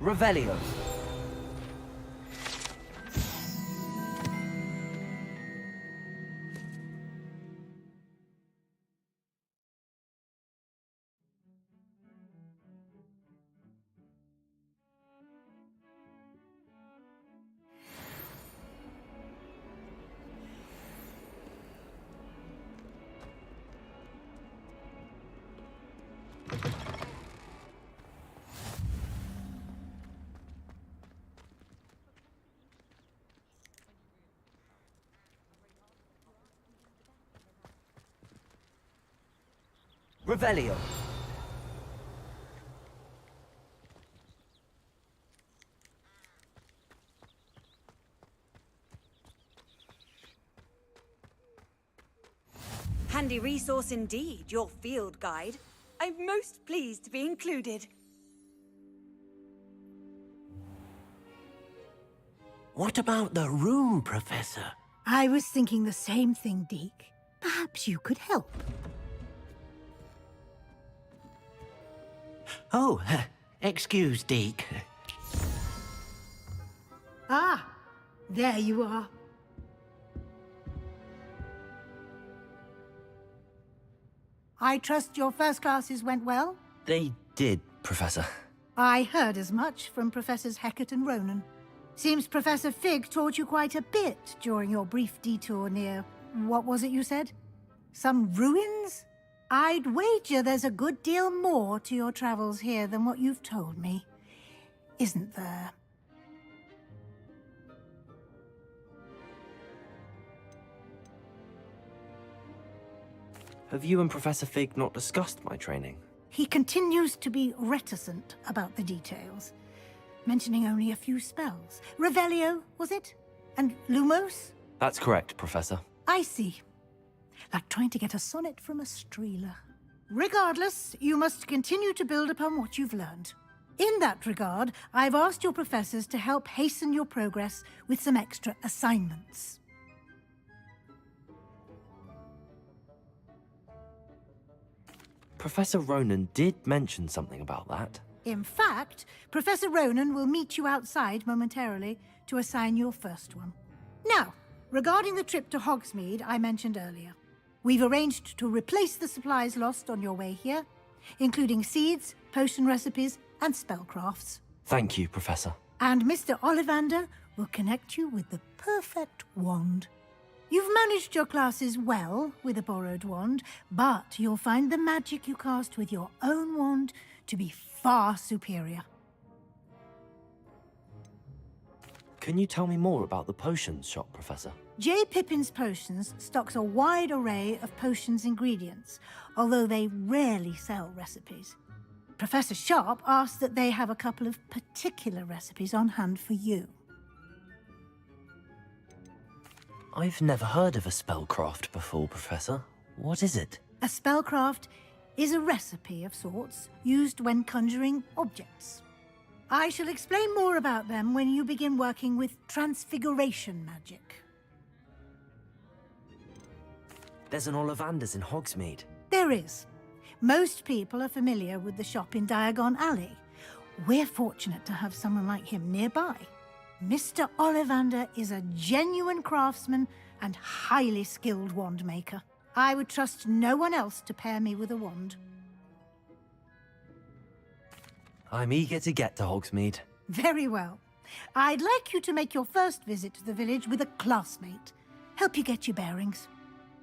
Revelio. Revelio. Handy resource indeed, your field guide. I'm most pleased to be included. What about the room, Professor? I was thinking the same thing, Deke. Perhaps you could help. Oh, excuse, Deke. Ah, there you are. I trust your first classes went well? They did, Professor. I heard as much from Professors Hecat and Ronan. Seems Professor Fig taught you quite a bit during your brief detour near... what was it you said? Some ruins? I'd wager there's a good deal more to your travels here than what you've told me. Isn't there? Have you and Professor Fig not discussed my training? He continues to be reticent about the details, mentioning only a few spells. Revelio, was it? And Lumos? That's correct, Professor. I see. Like trying to get a sonnet from a streeler. Regardless, you must continue to build upon what you've learned. In that regard, I've asked your professors to help hasten your progress with some extra assignments. Professor Ronan did mention something about that. In fact, Professor Ronan will meet you outside momentarily to assign your first one. Now, regarding the trip to Hogsmeade I mentioned earlier, we've arranged to replace the supplies lost on your way here, including seeds, potion recipes, and spellcrafts. Thank you, Professor. And Mr. Ollivander will connect you with the perfect wand. You've managed your classes well with a borrowed wand, but you'll find the magic you cast with your own wand to be far superior. Can you tell me more about the potions shop, Professor? J. Pippin's Potions stocks a wide array of potions ingredients, although they rarely sell recipes. Professor Sharp asked that they have a couple of particular recipes on hand for you. I've never heard of a spellcraft before, Professor. What is it? A spellcraft is a recipe of sorts used when conjuring objects. I shall explain more about them when you begin working with transfiguration magic. There's an Ollivander's in Hogsmeade. There is. Most people are familiar with the shop in Diagon Alley. We're fortunate to have someone like him nearby. Mr. Ollivander is a genuine craftsman and highly skilled wand maker. I would trust no one else to pair me with a wand. I'm eager to get to Hogsmeade. Very well. I'd like you to make your first visit to the village with a classmate. Help you get your bearings.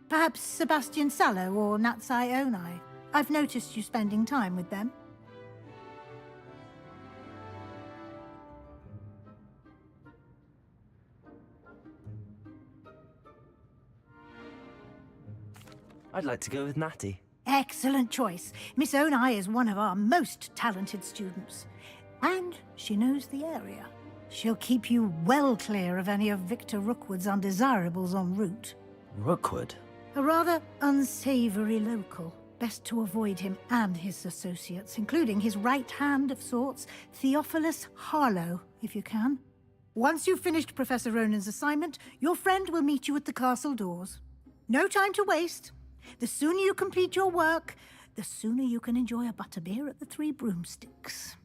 Perhaps Sebastian Sallow or Natsai Onai. I've noticed you spending time with them. I'd like to go with Natty. Excellent choice. Miss Onai is one of our most talented students. And she knows the area. She'll keep you well clear of any of Victor Rookwood's undesirables en route. Rookwood? A rather unsavory local. Best to avoid him and his associates, including his right hand of sorts, Theophilus Harlow, if you can. Once you've finished Professor Ronan's assignment, your friend will meet you at the castle doors. No time to waste. The sooner you complete your work, the sooner you can enjoy a butterbeer at the Three Broomsticks.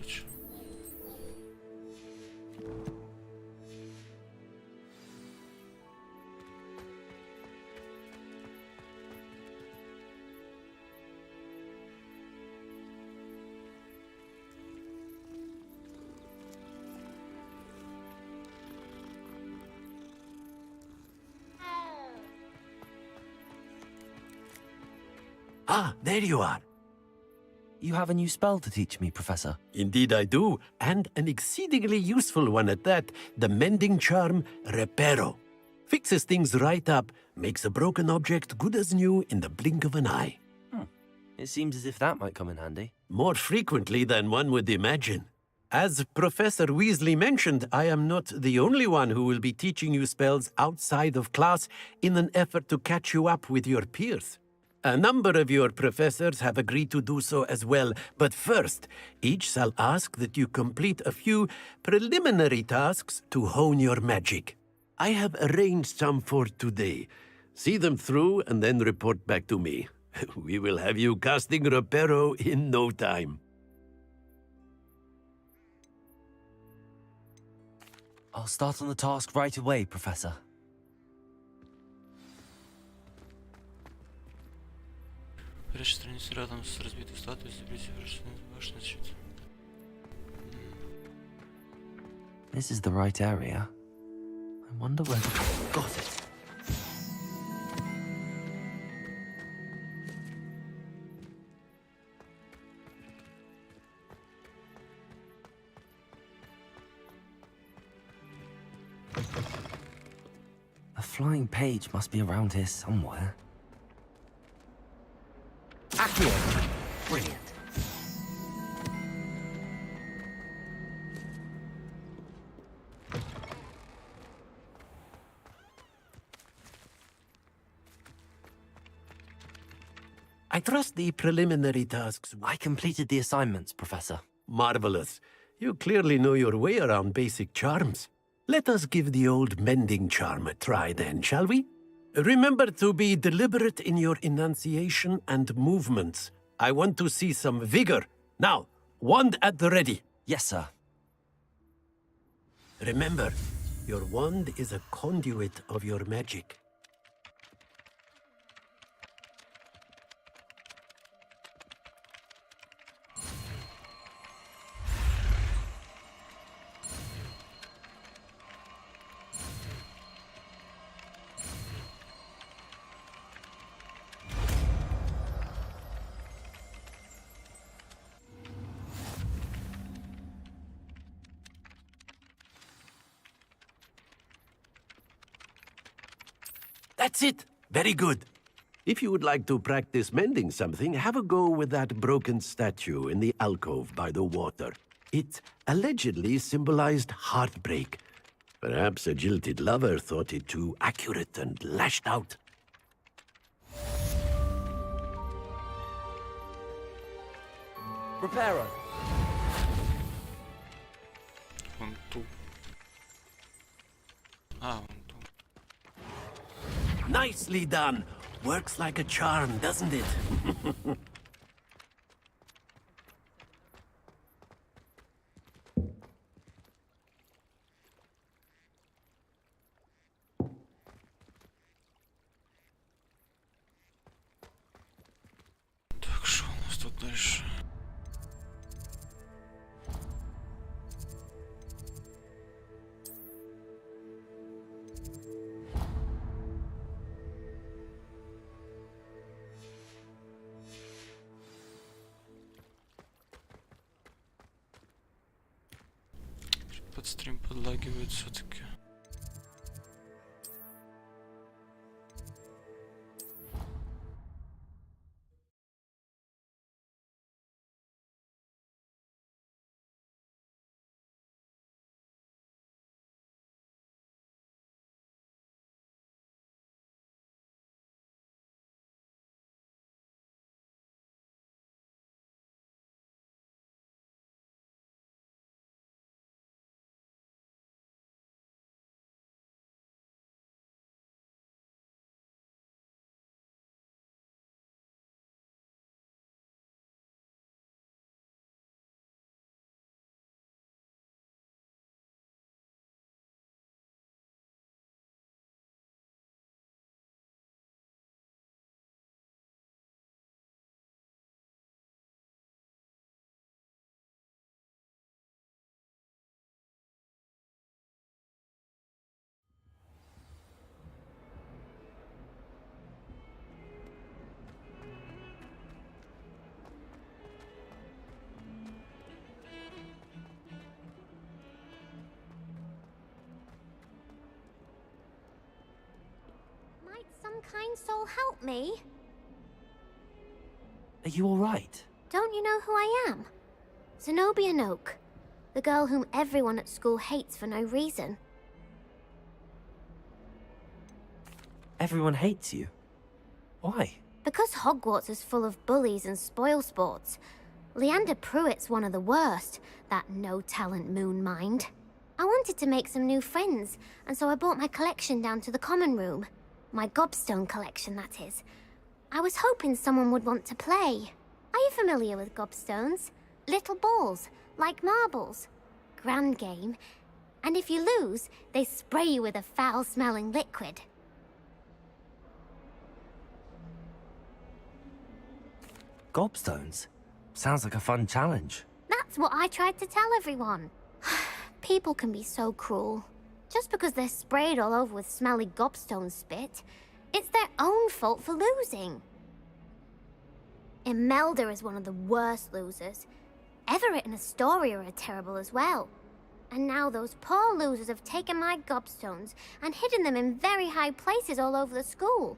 короче. Ah, there you are. You have a new spell to teach me, Professor. Indeed I do, and an exceedingly useful one at that, the mending charm Reparo. Fixes things right up, makes a broken object good as new in the blink of an eye. It seems as if that might come in handy. More frequently than one would imagine. As Professor Weasley mentioned, I am not the only one who will be teaching you spells outside of class in an effort to catch you up with your peers. A number of your professors have agreed to do so as well, but first, each shall ask that you complete a few preliminary tasks to hone your magic. I have arranged some for today. See them through and then report back to me. We will have you casting Reparo in no time. I'll start on the task right away, Professor. Прячь страницу рядом с разбитой статуей, заберите вручную башню защиты. This is the right area. I wonder where... Got it. A flying page must be around here somewhere. Accio! Brilliant. I trust the preliminary tasks. I completed the assignments, Professor. Marvelous. You clearly know your way around basic charms. Let us give the old mending charm a try then, shall we? Remember to be deliberate in your enunciation and movements. I want to see some vigor. Now, wand at the ready. Yes, sir. Remember, your wand is a conduit of your magic. That's it. Very good. If you would like to practice mending something, have a go with that broken statue in the alcove by the water. It allegedly symbolized heartbreak. Perhaps a jilted lover thought it too accurate and lashed out. Reparo. Вон ту. А, вон ту. Nicely done. Works like a charm, doesn't it? Так, что у нас тут дальше? Под стрим подлагивает все-таки. kind soul help me? Are you all right? Don't you know who I am? Zenobia Noak, the girl whom everyone at school hates for no reason. Everyone hates you. Why? Because Hogwarts is full of bullies and spoilsports. Leander Pruitt's one of the worst, that no-talent moon mind. I wanted to make some new friends, and so I brought my collection down to the common room. My gobstone collection, that is. I was hoping someone would want to play. Are you familiar with gobstones? Little balls, like marbles. Grand game. And if you lose, they spray you with a foul-smelling liquid. Gobstones? Sounds like a fun challenge. That's what I tried to tell everyone. People can be so cruel. Just because they're sprayed all over with smelly gobstone spit, it's their own fault for losing. Imelda is one of the worst losers. Everett and Astoria are terrible as well. And now those poor losers have taken my gobstones and hidden them in very high places all over the school.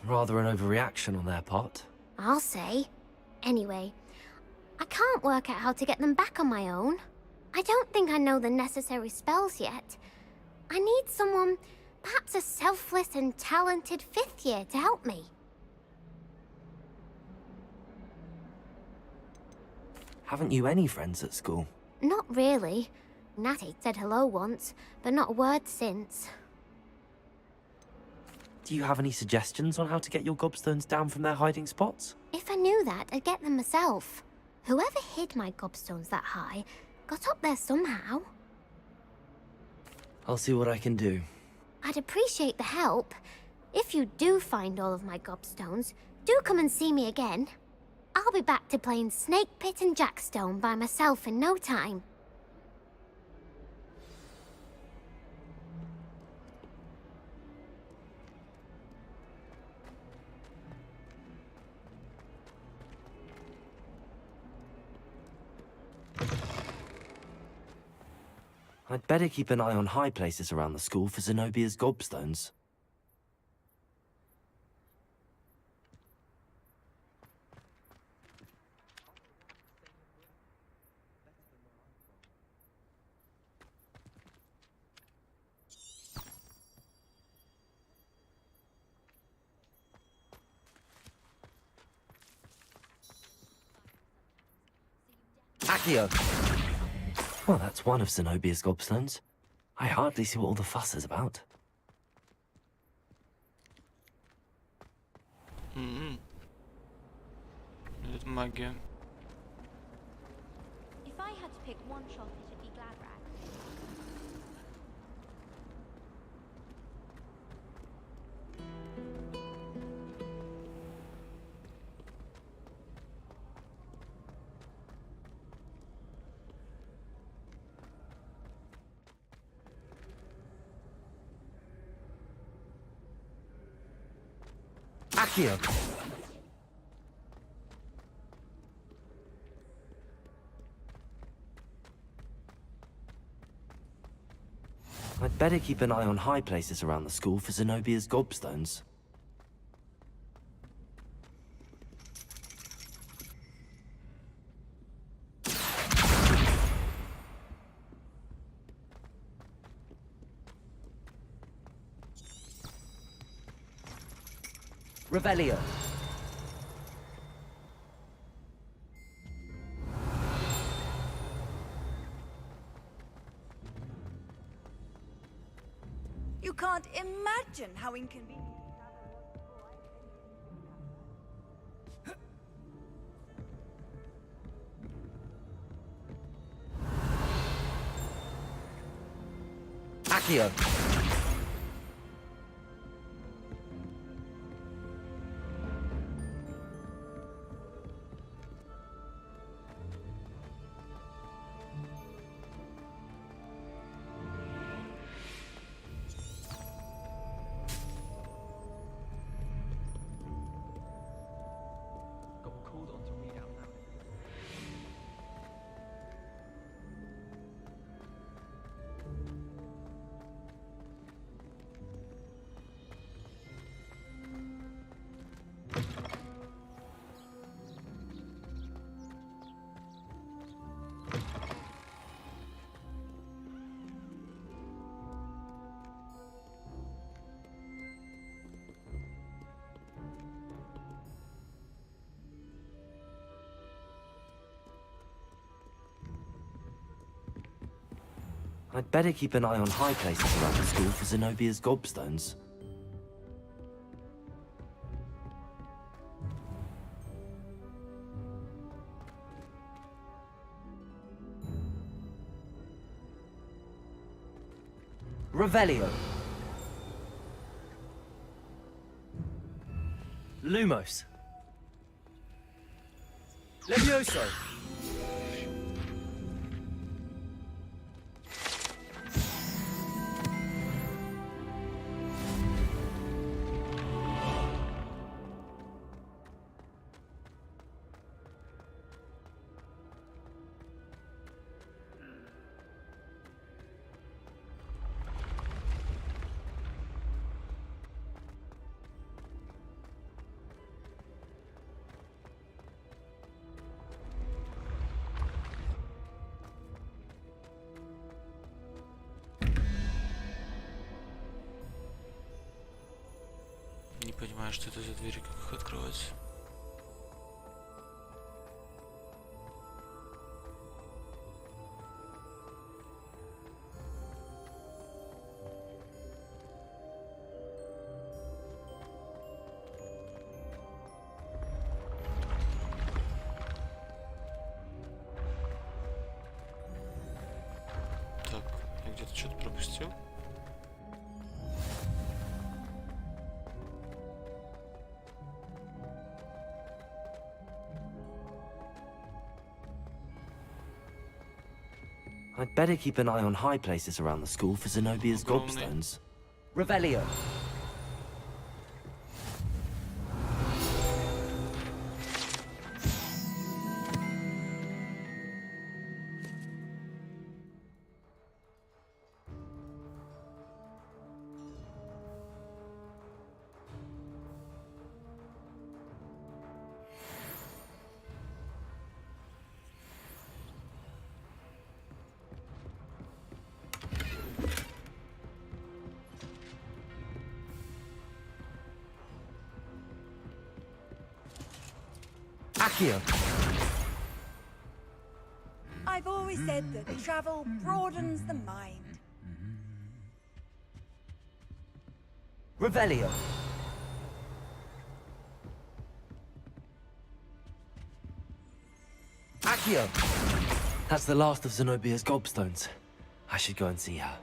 Rather an overreaction on their part. I'll say. Anyway, I can't work out how to get them back on my own. I don't think I know the necessary spells yet. I need someone, perhaps a selfless and talented 5th year to help me. Haven't you any friends at school? Not really. Natty said hello once, but not a word since. Do you have any suggestions on how to get your gobstones down from their hiding spots? If I knew that, I'd get them myself. Whoever hid my gobstones that high got up there somehow. I'll see what I can do. I'd appreciate the help. If you do find all of my gobstones, do come and see me again. I'll be back to playing Snake Pit and Jackstone by myself in no time. I'd better keep an eye on high places around the school for Zenobia's gobstones. Accio! Well, that's one of Zenobia's gobstones. I hardly see what all the fuss is about. Это магия. If I had to pick one shop, it'd be Gladrag. Accio! I'd better keep an eye on high places around the school for Zenobia's gobstones. Revelio. You can't imagine how inconvenient. Accio. I'd better keep an eye on high places around the school for Zenobia's gobstones. Revelio. Lumos. Levioso. Не понимаю, что это за двери, как их открывать. Так, я где-то что-то пропустил. I'd better keep an eye on high places around the school for Zenobia's gobstones. Revelio. Accio. I've always said that travel broadens the mind. Revelio. Accio. That's the last of Zenobia's gobstones. I should go and see her.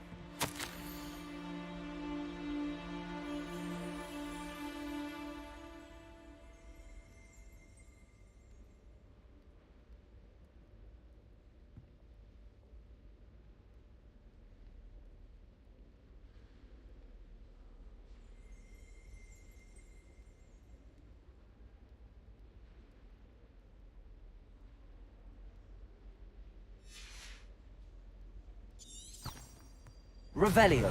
Revelio.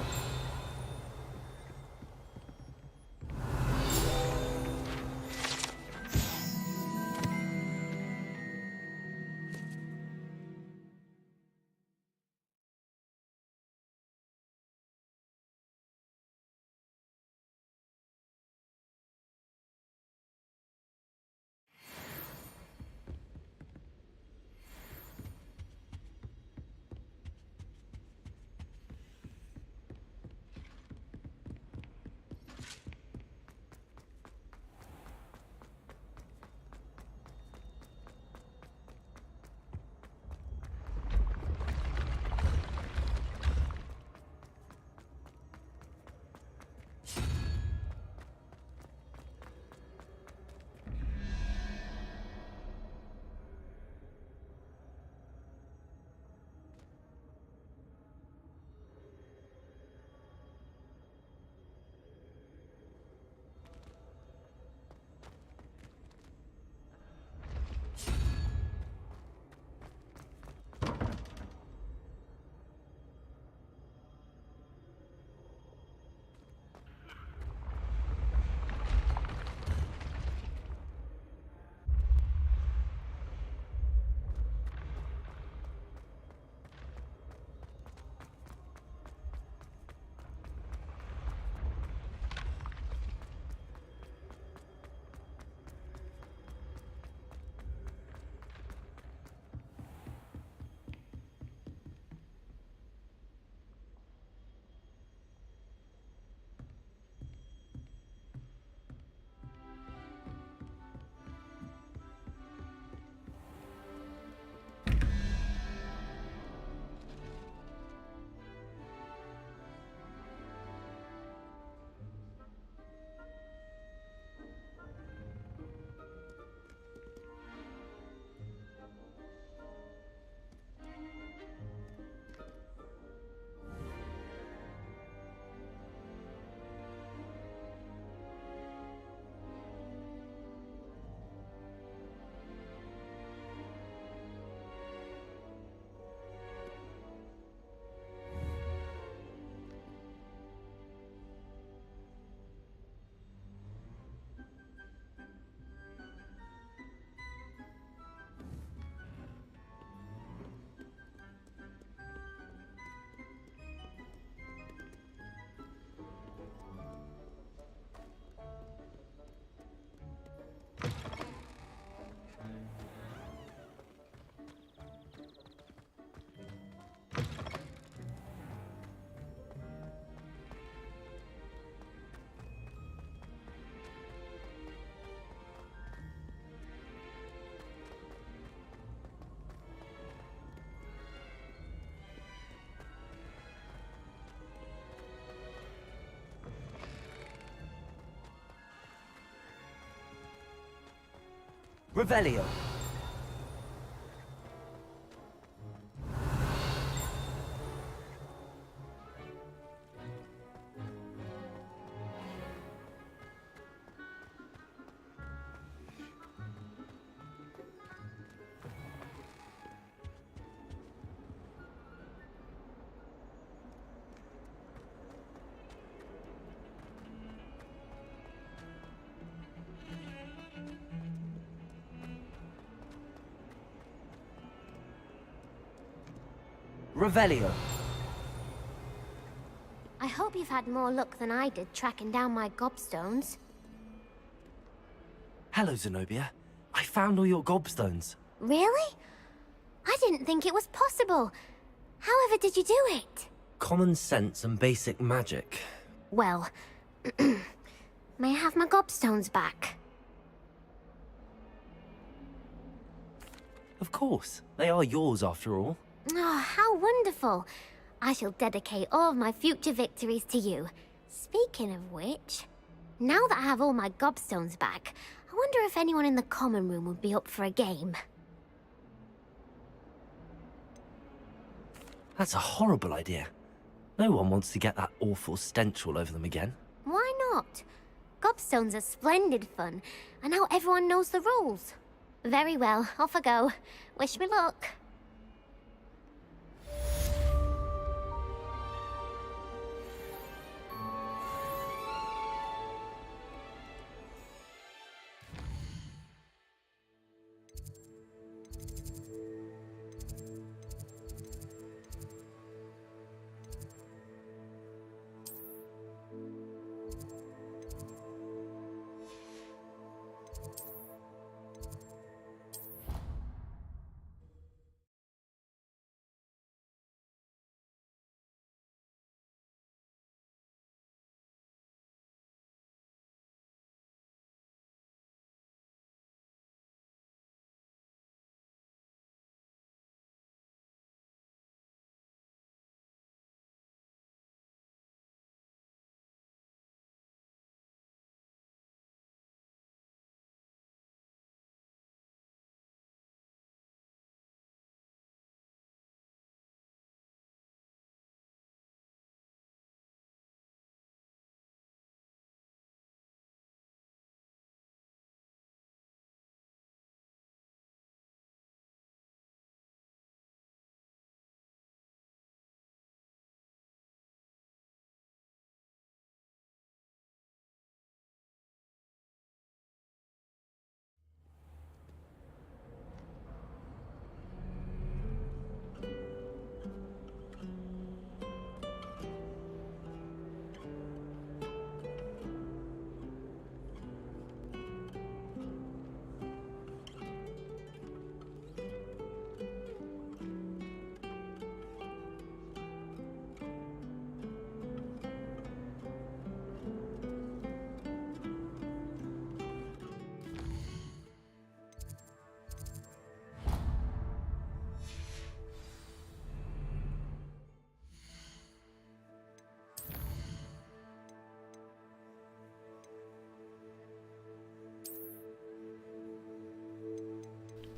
Revelio. Revelio. I hope you've had more luck than I did tracking down my gobstones. Hello, Zenobia. I found all your gobstones. Really? I didn't think it was possible. However did you do it? Common sense and basic magic. Well, may I have my gobstones back? Of course. They are yours after all. Oh, how wonderful. I shall dedicate all of my future victories to you. Speaking of which, now that I have all my gobstones back, I wonder if anyone in the common room would be up for a game. That's a horrible idea. No one wants to get that awful stench all over them again. Why not? Gobstones are splendid fun, and now everyone knows the rules. Very well, off I go. Wish me luck.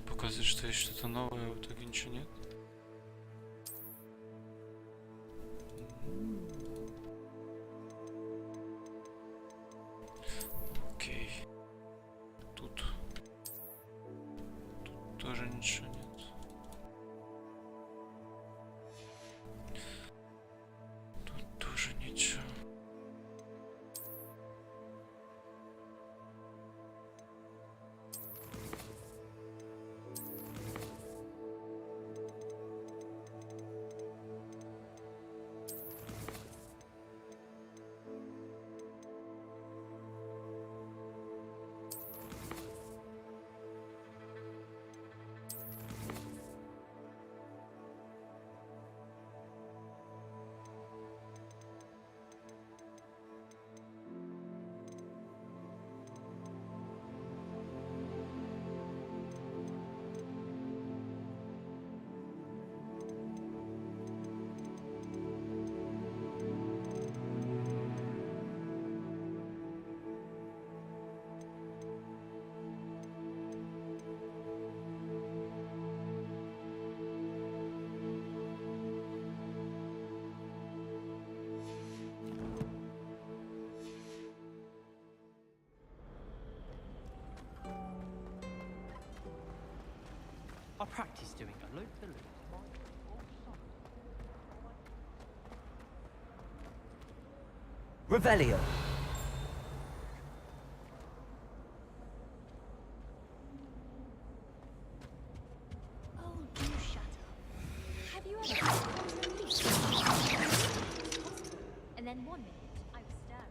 Показывает, что есть что-то новое, а в итоге ничего нет. Окей. Тут тоже ничего нет. Тут тоже ничего. practice doing a loop-the-loop. Revelio. Oh, do shut up. Have you ever and then 1 minute I was staring.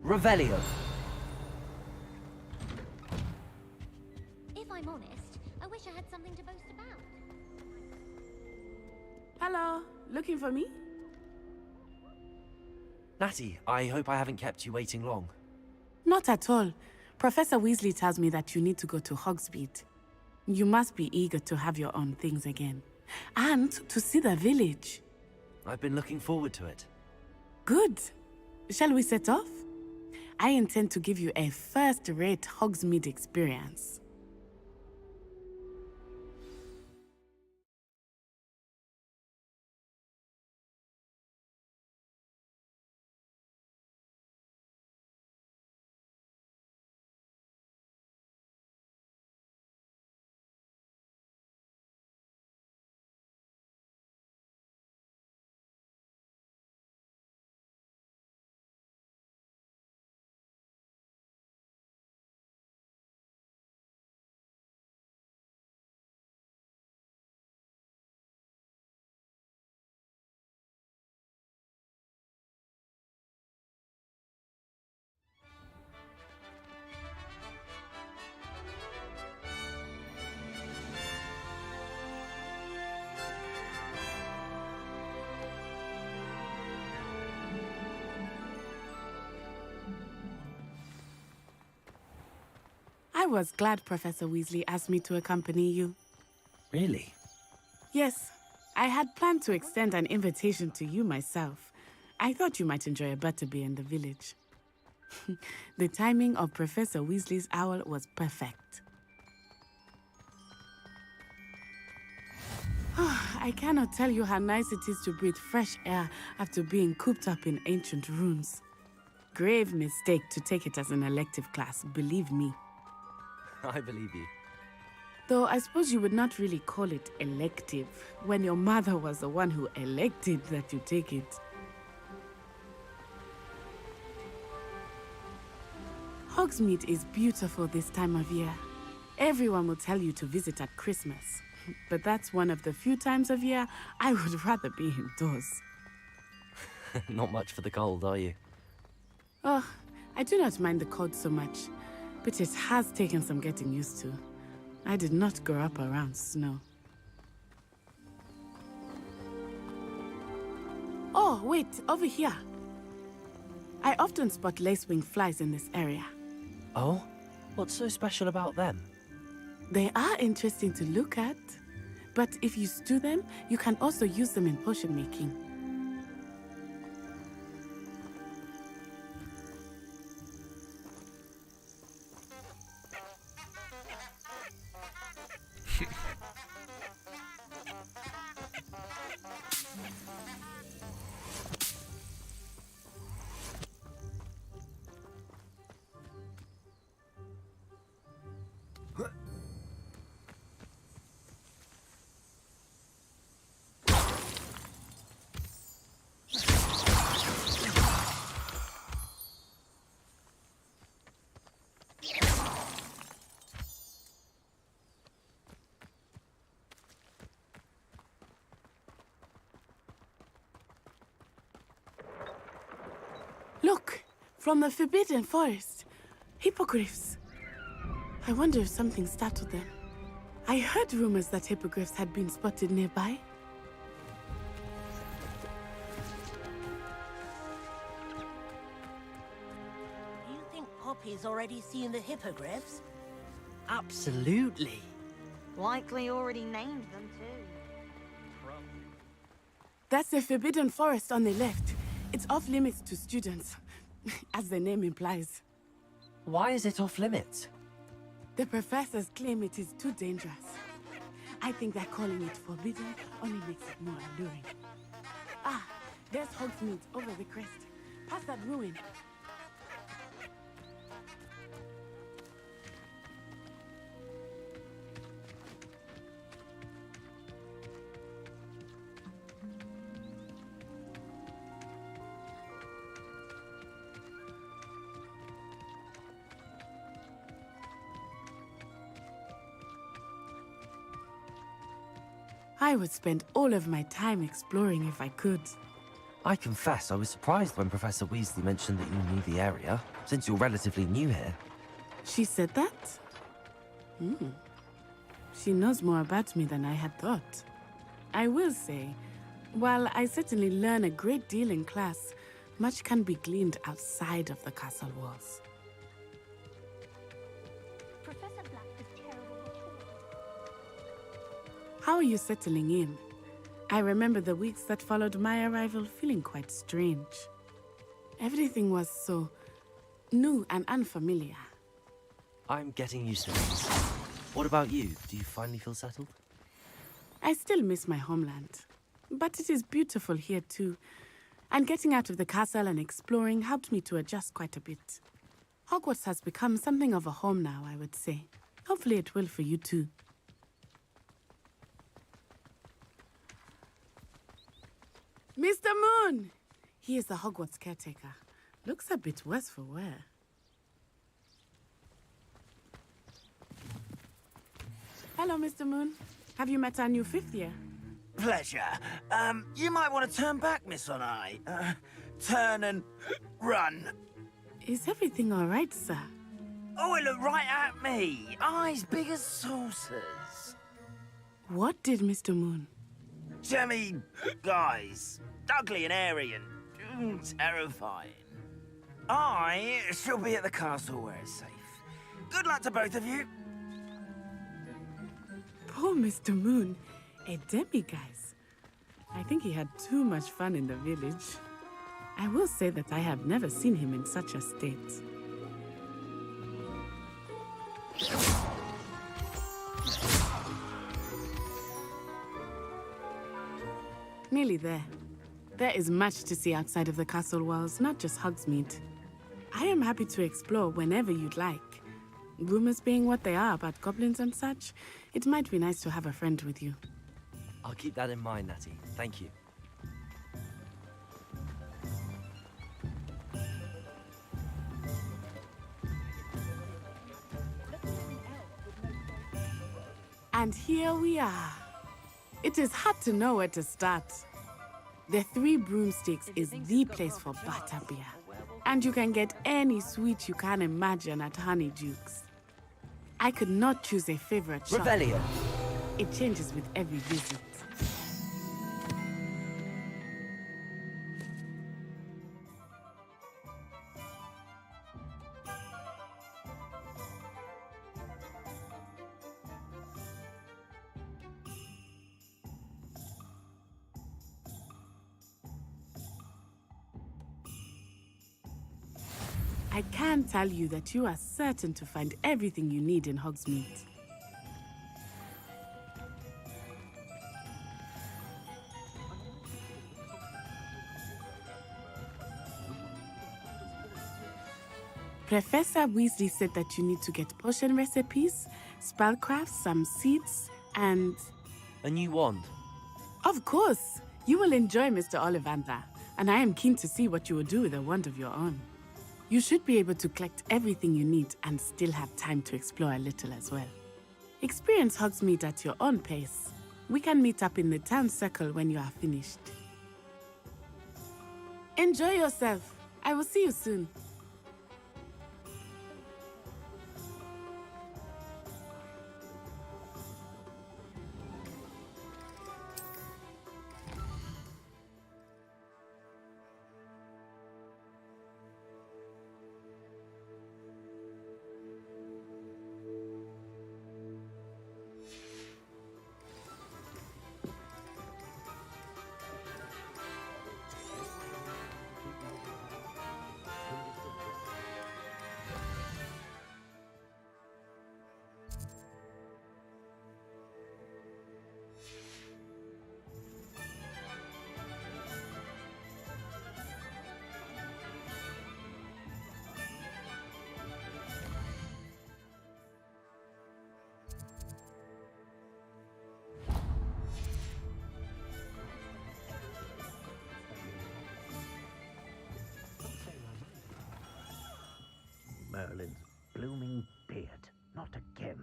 Revelio. If I'm honest, I wish I had something to boast about. Hello, looking for me? Natty, I hope I haven't kept you waiting long. Not at all. Professor Weasley tells me that you need to go to Hogsmeade. You must be eager to have your own things again. And to see the village. I've been looking forward to it. Good. Shall we set off? I intend to give you a first-rate Hogsmeade experience. I was glad Professor Weasley asked me to accompany you. Really? Yes, I had planned to extend an invitation to you myself. I thought you might enjoy a butterbeer in the village. The timing of Professor Weasley's owl was perfect. I cannot tell you how nice it is to breathe fresh air after being cooped up in ancient rooms. Grave mistake to take it as an elective class, believe me. I believe you. Though I suppose you would not really call it elective when your mother was the one who elected that you take it. Hogsmeade is beautiful this time of year. Everyone will tell you to visit at Christmas. But that's one of the few times of year I would rather be indoors. Not much for the cold, are you? Oh, I do not mind the cold so much, but it has taken some getting used to. I did not grow up around snow. Oh, wait, over here. I often spot lacewing flies in this area. Oh? What's so special about them? They are interesting to look at, but if you stew them, you can also use them in potion making. Look, from the Forbidden Forest. Hippogriffs. I wonder if something startled them. I heard rumors that hippogriffs had been spotted nearby. He's already seen the hippogriffs? Absolutely. Likely already named them too. That's the Forbidden Forest on the left. It's off limits to students, as the name implies. Why is it off limits? The professors claim it is too dangerous. I think that calling it forbidden only makes it more alluring. Ah, there's Hogsmeade over the crest. Past that ruin. I would spend all of my time exploring if I could. I confess I was surprised when Professor Weasley mentioned that you knew the area, since you're relatively new here. She said that? She knows more about me than I had thought. I will say, while I certainly learn a great deal in class, much can be gleaned outside of the castle walls. Professor Black is terrible for children. How are you settling in? I remember the weeks that followed my arrival feeling quite strange. Everything was so new and unfamiliar. I'm getting used to things. What about you? Do you finally feel settled? I still miss my homeland, but it is beautiful here too. And getting out of the castle and exploring helped me to adjust quite a bit. Hogwarts has become something of a home now, I would say. Hopefully it will for you too. Mr. Moon! He is the Hogwarts caretaker. Looks a bit worse for wear. Hello, Mr. Moon. Have you met our new fifth year? Pleasure. You might want to turn back, Miss Onai. Turn and run. Is everything all right, sir? Oh, it looked right at me. Eyes big as saucers. What did Mr. Moon? Jemmy guys. Ugly and airy and terrifying. I shall be at the castle where it's safe. Good luck to both of you. Poor Mr. Moon. A demiguise. I think he had too much fun in the village. I will say that I have never seen him in such a state. Nearly there. There is much to see outside of the castle walls, not just Hogsmeade. I am happy to explore whenever you'd like. Rumors being what they are about goblins and such, it might be nice to have a friend with you. I'll keep that in mind, Natty. Thank you. And here we are. It is hard to know where to start. The Three Broomsticks is the place for butterbeer. And you can get any sweet you can imagine at Honeydukes. I could not choose a favorite shop. Revelio. It changes with every visit. I can tell you that you are certain to find everything you need in Hogsmeade. Professor Weasley said that you need to get potion recipes, spellcrafts, some seeds, and... A new wand. Of course! You will enjoy Mr. Ollivander, and I am keen to see what you will do with a wand of your own. You should be able to collect everything you need and still have time to explore a little as well. Experience Hogsmeade at your own pace. We can meet up in the town circle when you are finished. Enjoy yourself. I will see you soon. Merlin's blooming beard. Not again.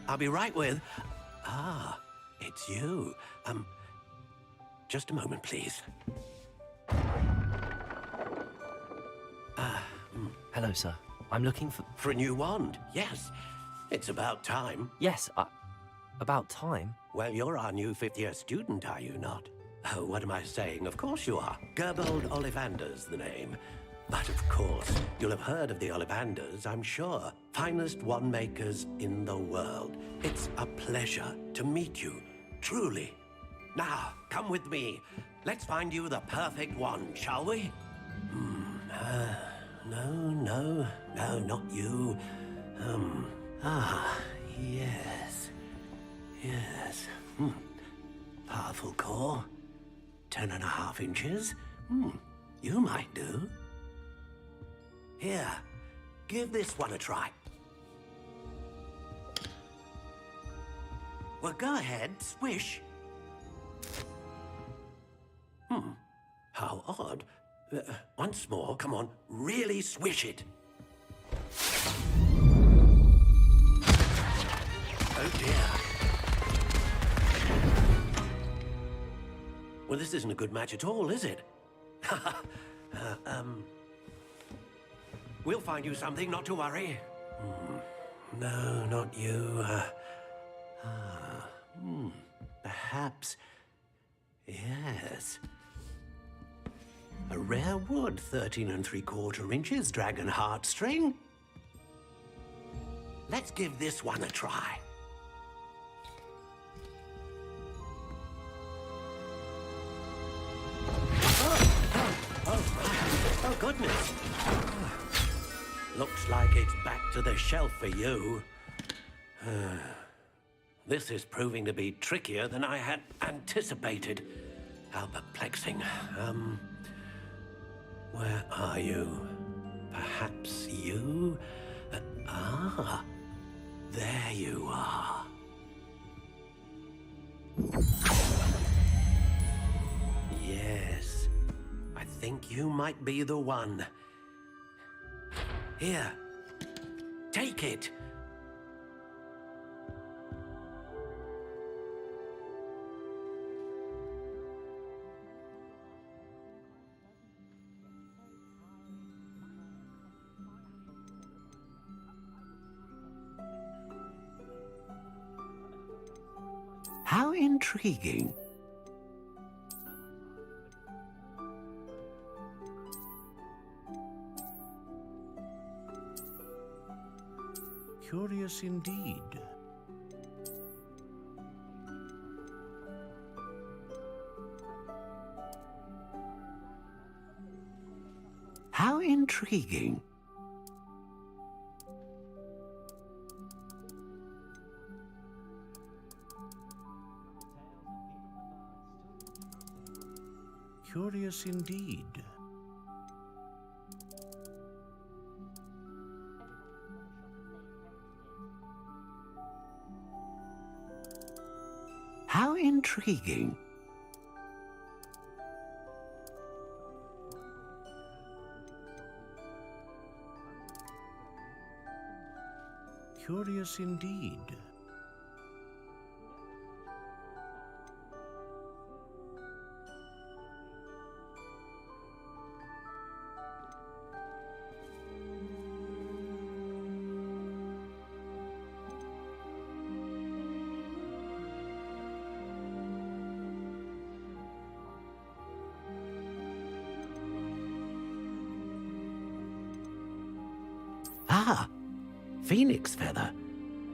I'll be right with... Ah, it's you. Just a moment, please. Hello, sir. I'm looking for... For a new wand, yes. It's about time. Yes, about time. Well, you're our new fifth-year student, are you not? Oh, what am I saying? Of course you are. Gerbold Ollivander's the name. But of course, you'll have heard of the Ollivanders, I'm sure. Finest wand makers in the world. It's a pleasure to meet you, truly. Now, come with me. Let's find you the perfect wand, shall we? No, not you. Yes. Powerful core. 10.5 inches. You might do. Here, give this one a try. Well, go ahead, swish. How odd. Once more, come on, really swish it. Oh dear. Well, this isn't a good match at all, is it? We'll find you something, not to worry. No, not you. Perhaps... Yes. A rare wood, 13 3/4 inches, dragon heartstring. Let's give this one a try. Oh, goodness. Looks like it's back to the shelf for you. This is proving to be trickier than I had anticipated. How perplexing. Where are you? Perhaps you? There you are. Yes, I think you might be the one. Here, take it. How intriguing. Curious indeed. How intriguing. Curious indeed. How intriguing. Curious indeed. Ah, phoenix feather.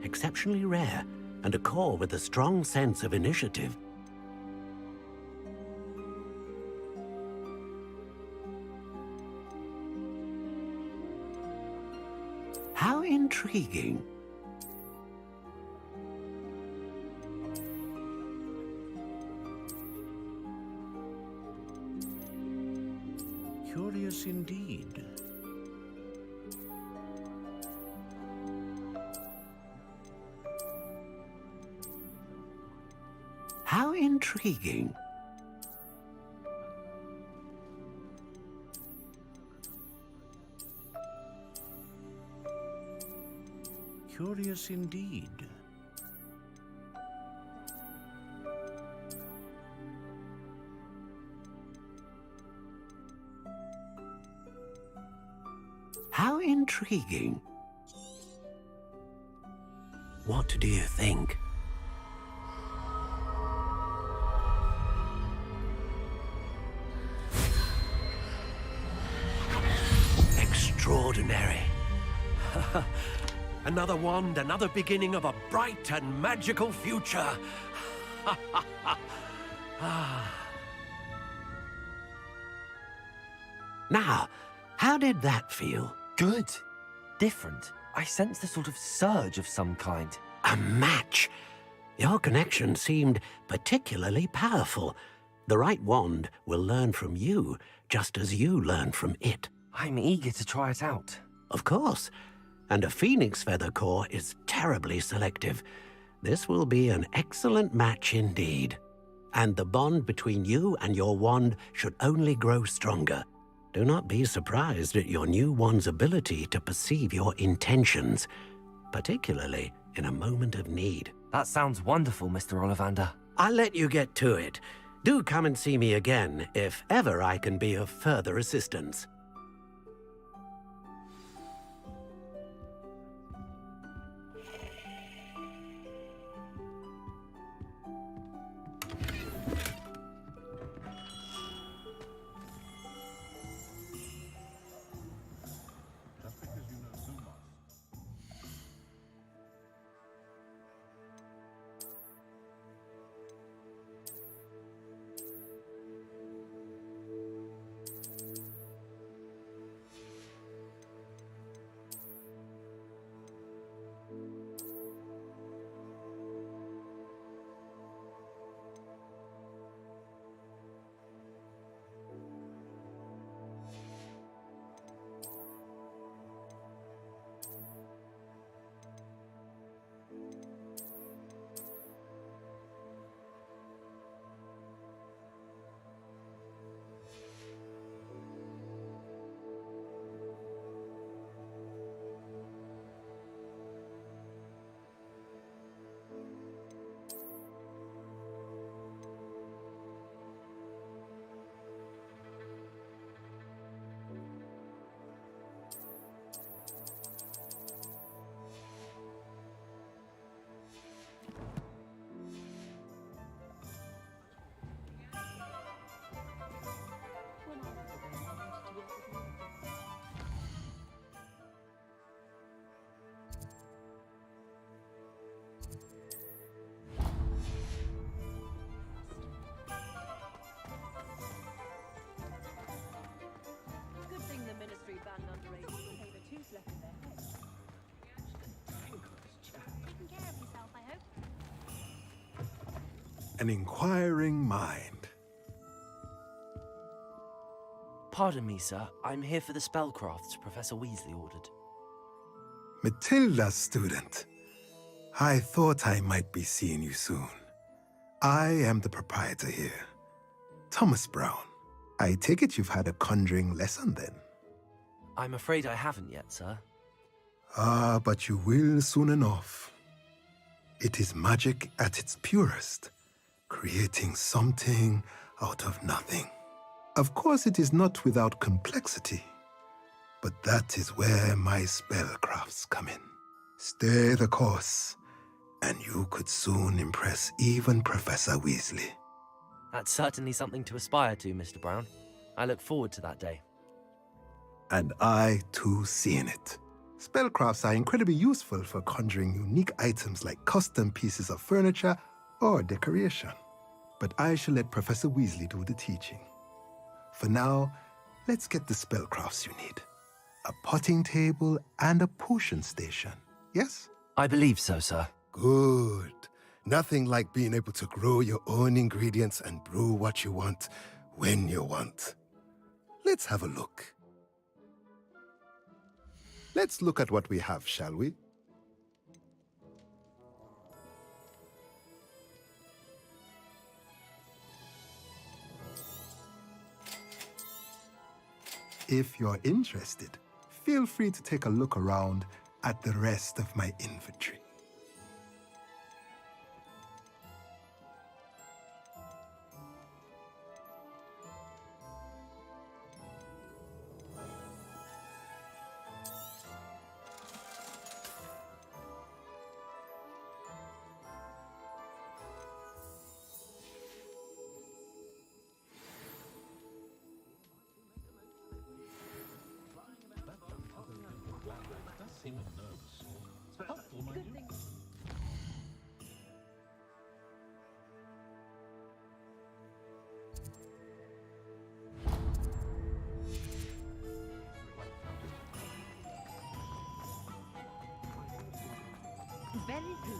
Exceptionally rare, and a core with a strong sense of initiative. How intriguing. Curious indeed. How intriguing. Curious indeed. How intriguing. What do you think? Extraordinary. Another wand, another beginning of a bright and magical future. Now, how did that feel? Good. Different. I sensed a sort of surge of some kind. A match. Your connection seemed particularly powerful. The right wand will learn from you, just as you learn from it. I'm eager to try it out. Of course. And a phoenix feather core is terribly selective. This will be an excellent match indeed. And the bond between you and your wand should only grow stronger. Do not be surprised at your new wand's ability to perceive your intentions, particularly in a moment of need. That sounds wonderful, Mr. Ollivander. I'll let you get to it. Do come and see me again if ever I can be of further assistance. An inquiring mind. Pardon me, sir. I'm here for the spellcrafts Professor Weasley ordered. Matilda's student. I thought I might be seeing you soon. I am the proprietor here, Thomas Brown. I take it you've had a conjuring lesson then? I'm afraid I haven't yet, sir. Ah, but you will soon enough. It is magic at its purest, creating something out of nothing. Of course, it is not without complexity, but that is where my spellcrafts come in. Stay the course, and you could soon impress even Professor Weasley. That's certainly something to aspire to, Mr. Brown. I look forward to that day. And I, too, seeing it. Spellcrafts are incredibly useful for conjuring unique items like custom pieces of furniture or decoration. But I shall let Professor Weasley do the teaching. For now, let's get the spellcrafts you need. A potting table and a potion station, yes? I believe so, sir. Good. Nothing like being able to grow your own ingredients and brew what you want when you want. Let's have a look. Let's look at what we have, shall we? If you're interested, feel free to take a look around at the rest of my infantry. Very good.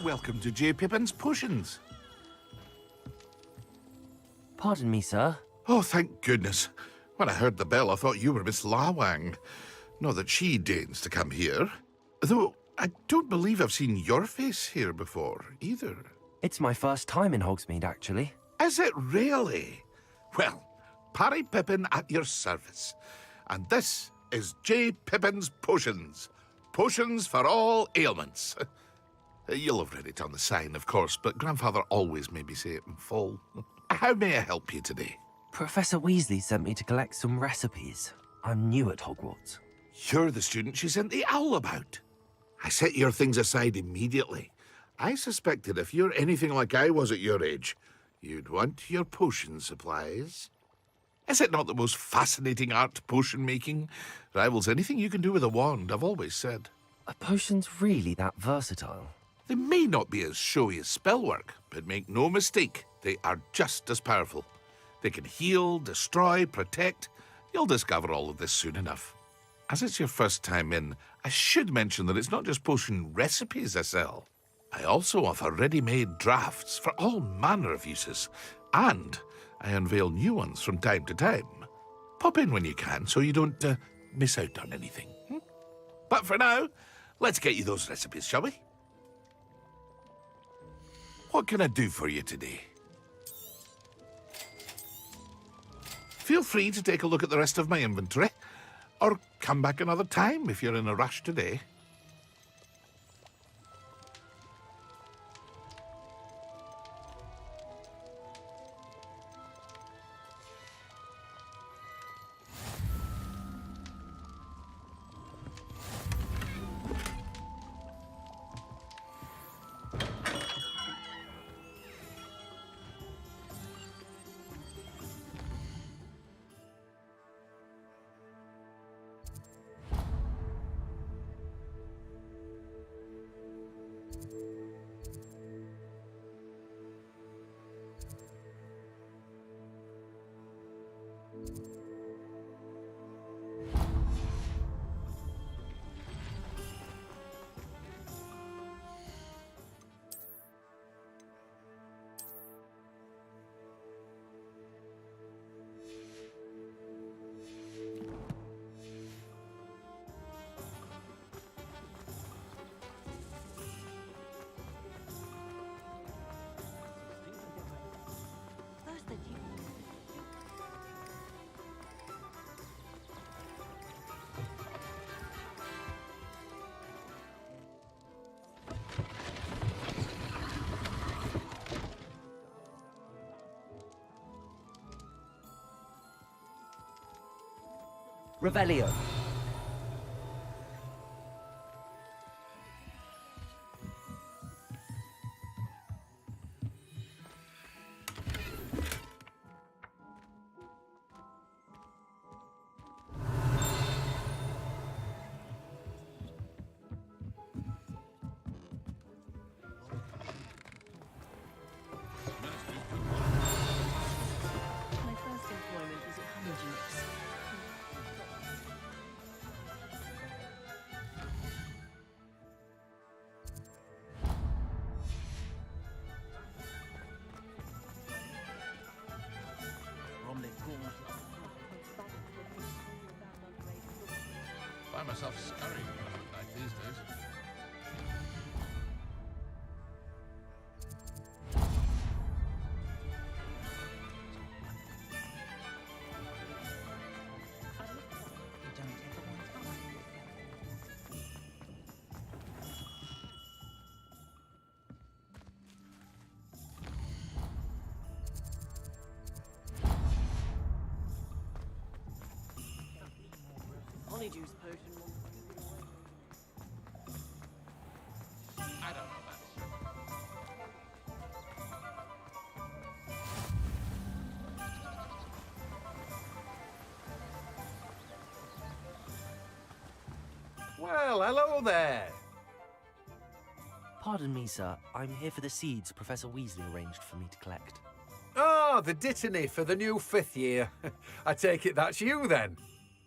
Welcome to J. Pippin's Potions. Pardon me, sir. Oh, thank goodness. When I heard the bell, I thought you were Miss Lawang. Not that she deigns to come here. Though, I don't believe I've seen your face here before, either. It's my first time in Hogsmeade, actually. Is it really? Well, Parry Pippin at your service. And this is J. Pippin's Potions. Potions for all ailments. You'll have read it on the sign, of course, but Grandfather always made me say it in full. How may I help you today? Professor Weasley sent me to collect some recipes. I'm new at Hogwarts. You're the student she sent the owl about. I set your things aside immediately. I suspected if you're anything like I was at your age, you'd want your potion supplies. Is it not the most fascinating art, potion making? Rivals anything you can do with a wand, I've always said. Are potions really that versatile? They may not be as showy as spellwork, but make no mistake, they are just as powerful. They can heal, destroy, protect. You'll discover all of this soon enough. As it's your first time in, I should mention that it's not just potion recipes I sell. I also offer ready-made drafts for all manner of uses, and I unveil new ones from time to time. Pop in when you can so you don't miss out on anything. But for now, let's get you those recipes, shall we? What can I do for you today? Feel free to take a look at the rest of my inventory, or come back another time if you're in a rush today. Revelio. myself scurrying like these days. Honeydew potion. I don't know that. Well, hello there. Pardon me, sir. I'm here for the seeds Professor Weasley arranged for me to collect. Ah, the dittany for the new 5th year. I take it that's you, then.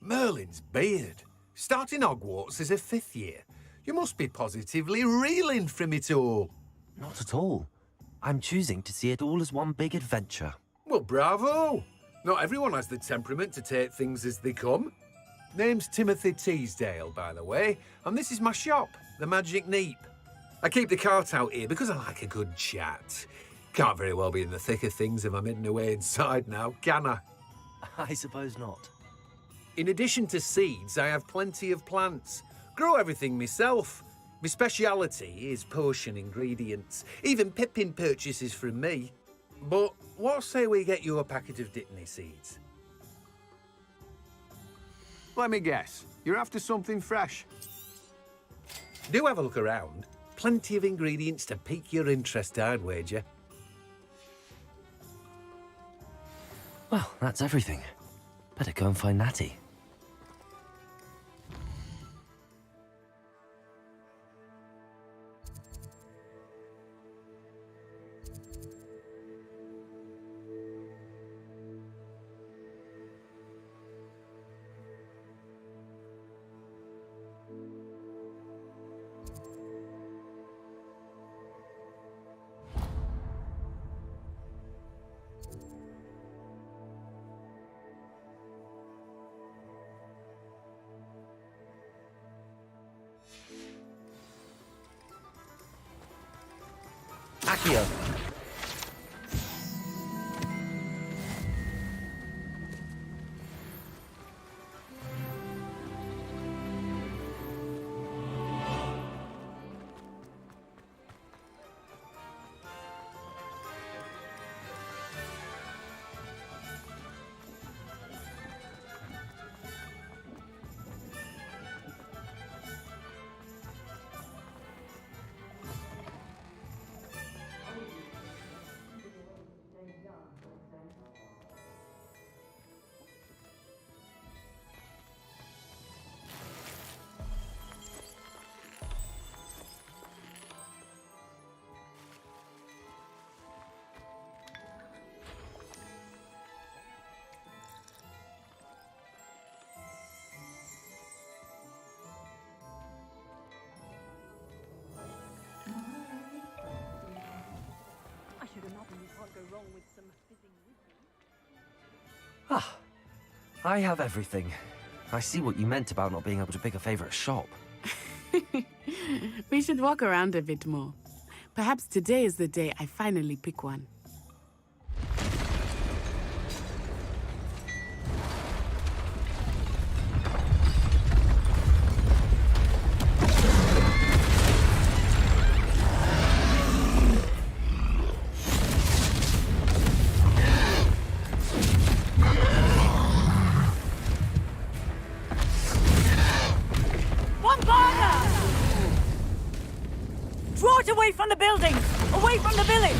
Merlin's beard. Starting Hogwarts as a 5th year. You must be positively reeling from it all. Not at all. I'm choosing to see it all as one big adventure. Well, bravo. Not everyone has the temperament to take things as they come. Name's Timothy Teasdale, by the way, and this is my shop, the Magic Neep. I keep the cart out here because I like a good chat. Can't very well be in the thick of things if I'm hidden away inside now, can I? I suppose not. In addition to seeds, I have plenty of plants. Grow everything myself. My speciality is potion ingredients. Even Pippin purchases from me. But what say we get you a packet of dittany seeds? Let me guess. You're after something fresh. Do have a look around. Plenty of ingredients to pique your interest, I'd wager. Well, that's everything. Better go and find Natty. Accio. I should imagine you can't go wrong with some fizzing whizzing. Ah, I have everything. I see what you meant about not being able to pick a favourite shop. We should walk around a bit more. Perhaps today is the day I finally pick one. Draw it away from the buildings! Away from the village!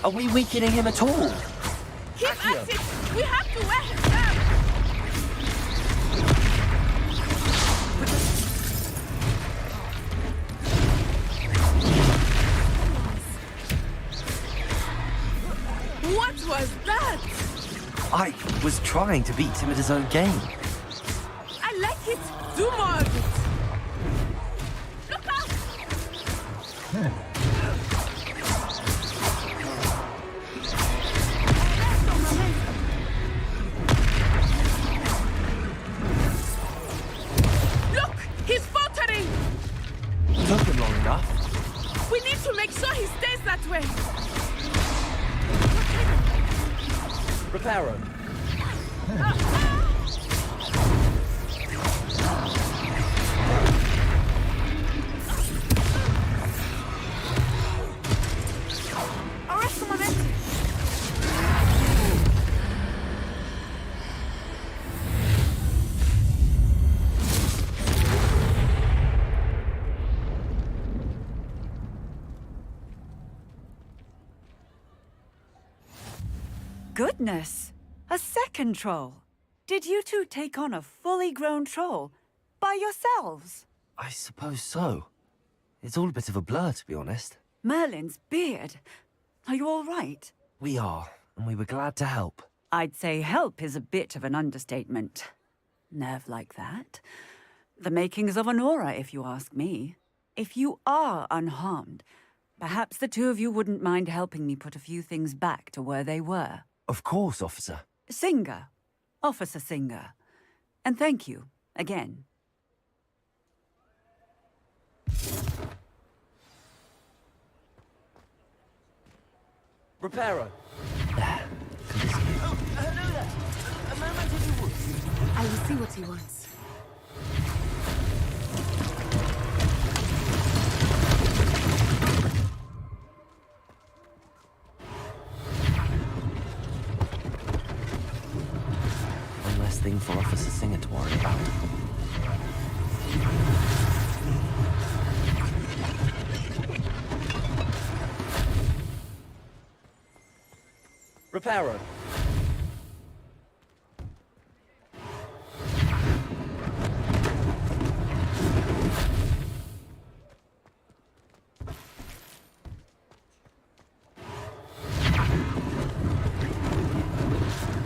Are we weakening him at all? Keep at it! We have to wear him down! I was trying to beat him at his own game. I like it. Do more of it. Look out! Look! He's faltering! Took him long enough. We need to make sure he stays that way. Reparo. Arrest the momentum. Goodness! A second troll. Did you two take on a fully grown troll by yourselves? I suppose so. It's all a bit of a blur, to be honest. Merlin's beard. Are you all right? We are, and we were glad to help. I'd say help is a bit of an understatement. Nerve like that. The makings of an aura, if you ask me. If you are unharmed, perhaps the two of you wouldn't mind helping me put a few things back to where they were. Of course, officer. Singer. Officer Singer. And thank you, again. Reparo. Oh, hello there. A moment if you would. I will see what he wants. One less thing for Officer Singer to worry about. Reparo.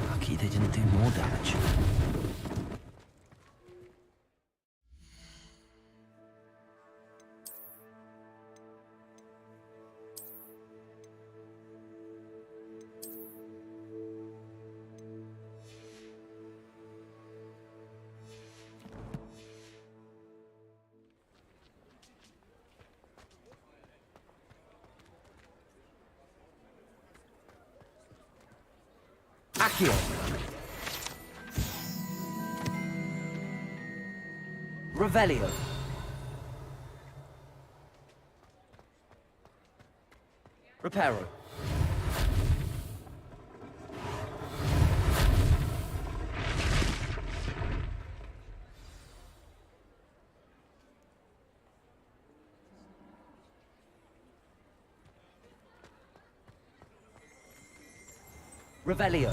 Lucky they didn't do more damage. Accio. Revelio. Reparo. Revelio.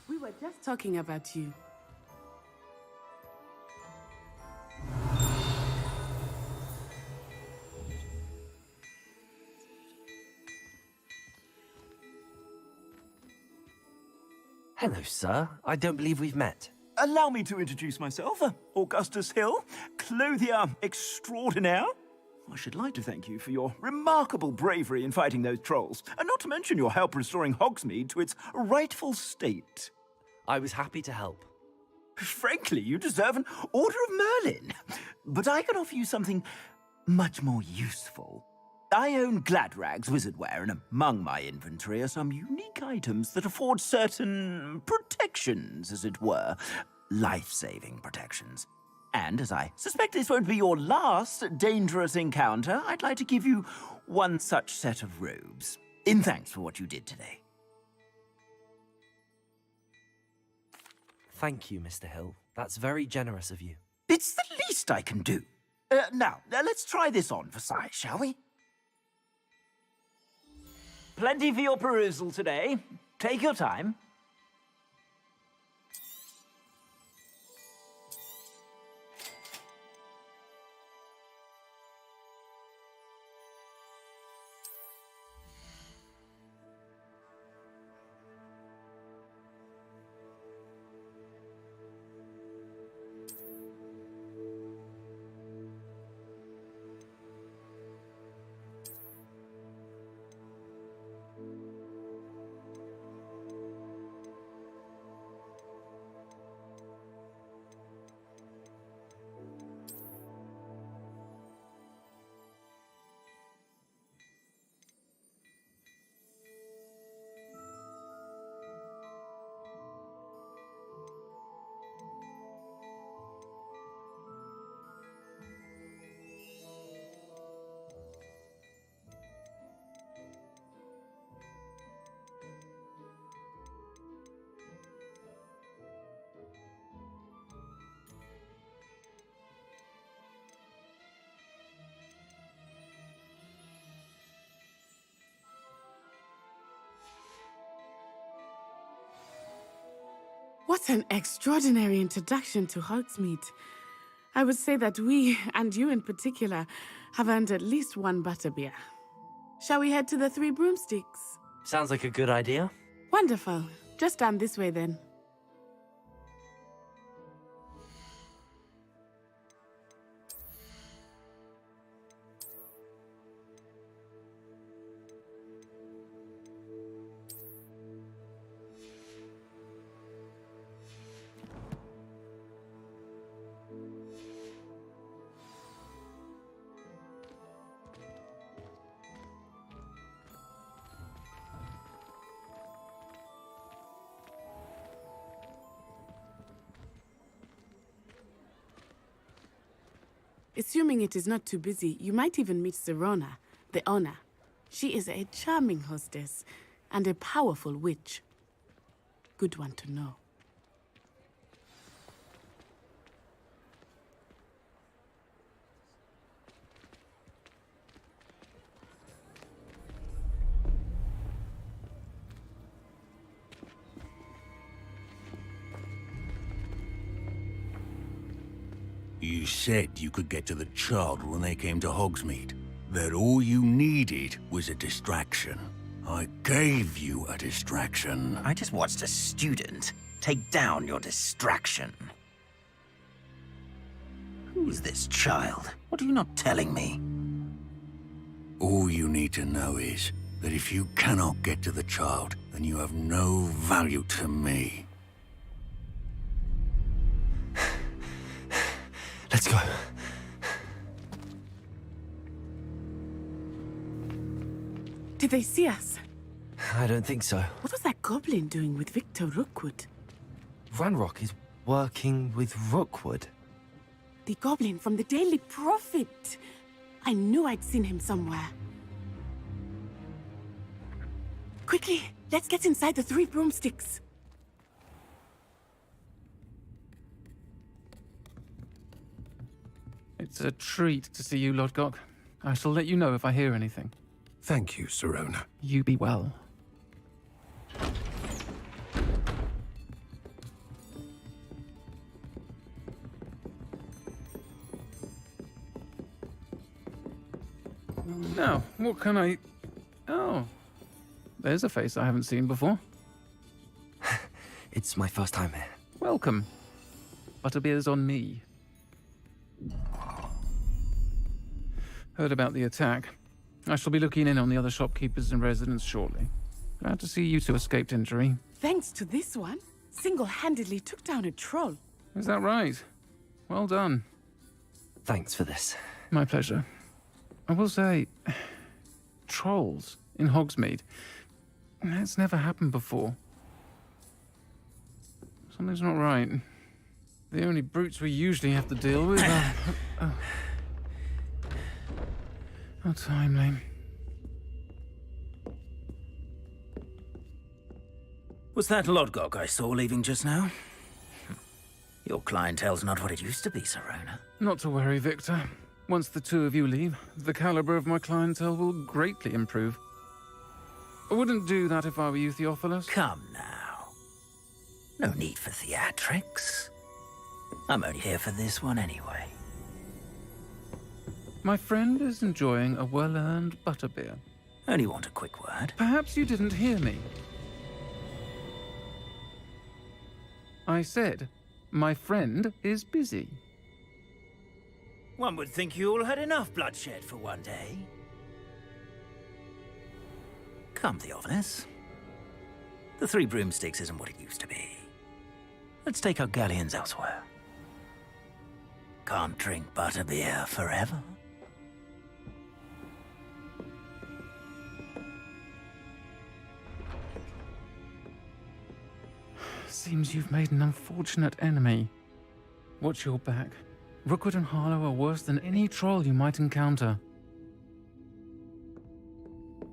We were just talking about you. Hello, sir. I don't believe we've met. Allow me to introduce myself, Augustus Hill, clothier extraordinaire. I should like to thank you for your remarkable bravery in fighting those trolls, and not to mention your help restoring Hogsmeade to its rightful state. I was happy to help. Frankly, you deserve an Order of Merlin. But I can offer you something much more useful. I own Gladrag's wizardware, and among my inventory are some unique items that afford certain protections, as it were. Life-saving protections. And as I suspect this won't be your last dangerous encounter, I'd like to give you one such set of robes, in thanks for what you did today. Thank you, Mr. Hill. That's very generous of you. It's the least I can do. Now, let's try this on for size, shall we? Plenty for your perusal today. Take your time. What an extraordinary introduction to Hogsmeade. I would say that we, and you in particular, have earned at least one butterbeer. Shall we head to the Three Broomsticks? Sounds like a good idea. Wonderful. Just down this way then. Assuming it is not too busy, you might even meet Sirona, the owner. She is a charming hostess and a powerful witch. Good one to know. You said you could get to the child when they came to Hogsmeade. That all you needed was a distraction. I gave you a distraction. I just watched a student take down your distraction. Who's this child? What are you not telling me? All you need to know is that if you cannot get to the child, then you have no value to me. Let's go. Did they see us? I don't think so. What was that goblin doing with Victor Rookwood? Ranrock is working with Rookwood. The goblin from the Daily Prophet. I knew I'd seen him somewhere. Quickly, let's get inside the Three Broomsticks. It's a treat to see you, Lodgok. I shall let you know if I hear anything. Thank you, Sirona. You be well. Now, what can I... Oh, there's a face I haven't seen before. It's my first time here. Welcome. Butterbeer's on me. Heard about the attack. I shall be looking in on the other shopkeepers and residents shortly. Glad to see you two escaped injury. Thanks to this one, single-handedly took down a troll. Is that right? Well done. Thanks for this. My pleasure. I will say, trolls in Hogsmeade. That's never happened before. Something's not right. The only brutes we usually have to deal with are... How timely. Was that Lodgok I saw leaving just now? Your clientele's not what it used to be, Sirona. Not to worry, Victor. Once the two of you leave, the caliber of my clientele will greatly improve. I wouldn't do that if I were you, Theophilus. Come now. No need for theatrics. I'm only here for this one anyway. My friend is enjoying a well-earned butterbeer. Only want a quick word. Perhaps you didn't hear me. I said, my friend is busy. One would think you all had enough bloodshed for one day. Come, Theophilus. The Three Broomsticks isn't what it used to be. Let's take our galleons elsewhere. Can't drink butterbeer forever. Seems you've made an unfortunate enemy. Watch your back. Rookwood and Harlow are worse than any troll you might encounter.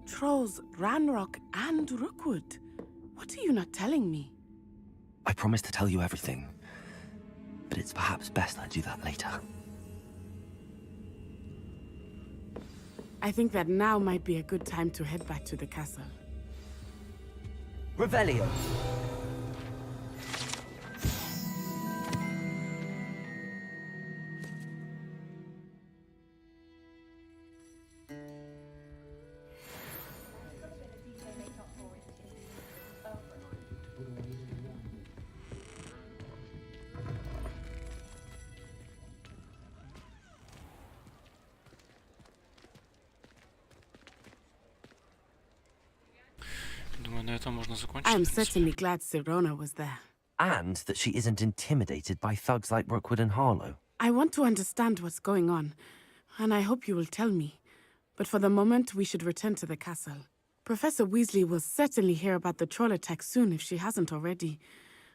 Trolls, Ranrock, and Rookwood. What are you not telling me? I promised to tell you everything, but it's perhaps best I do that later. I think that now might be a good time to head back to the castle. Revelio. I am certainly glad Sirona was there. And that she isn't intimidated by thugs like Rookwood and Harlow. I want to understand what's going on, and I hope you will tell me. But for the moment, we should return to the castle. Professor Weasley will certainly hear about the troll attack soon if she hasn't already.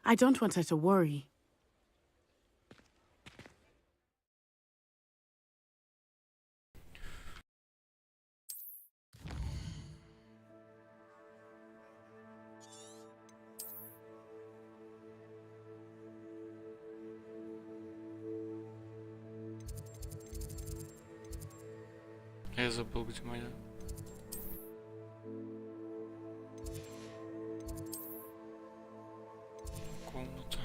I don't want her to worry. Я забыл, где моя. Комната.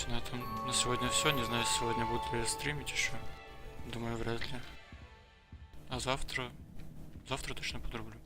На этом на сегодня все. Не знаю, сегодня буду ли я стримить еще. Думаю, вряд ли. А завтра точно подрублю.